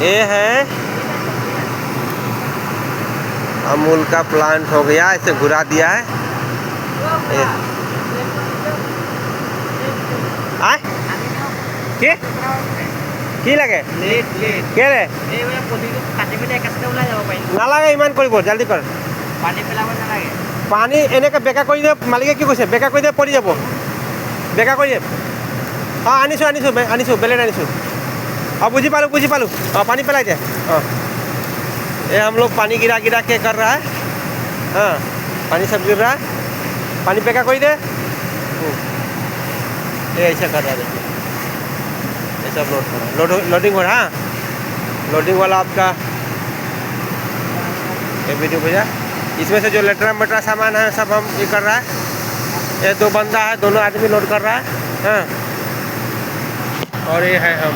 ये है अमूल का प्लांट हो गया, इसे घुरा दिया है। आए কি লাগে কেলে নালাগে ইমান কৰিব জলদি কৰ পানী এনেকৈ বেকা কৰি দিয়ে মালিকে কি কৈছে বেকা কৰি দিয়ে পৰি যাব বেকা কৰি দিয়ে অঁ আনিছোঁ বেলেগ আনিছোঁ অঁ বুঝি पालू অঁ पानी पेला दे हाँ ये हम लोग पानी गिरा के कर रहा है हाँ पानी सब गिर रहा है पानी बेका कोई दे ये ऐसा कर रहा है ये सब लोडिंग हो रहा है लोडिंग वाला आपका ये वीडियो भैया इसमें से जो लेटरा मटरा सामान है सब हम ये कर रहा है ये दो बंदा है दोनों आदमी लोड कर रहा है हाँ और ये है हम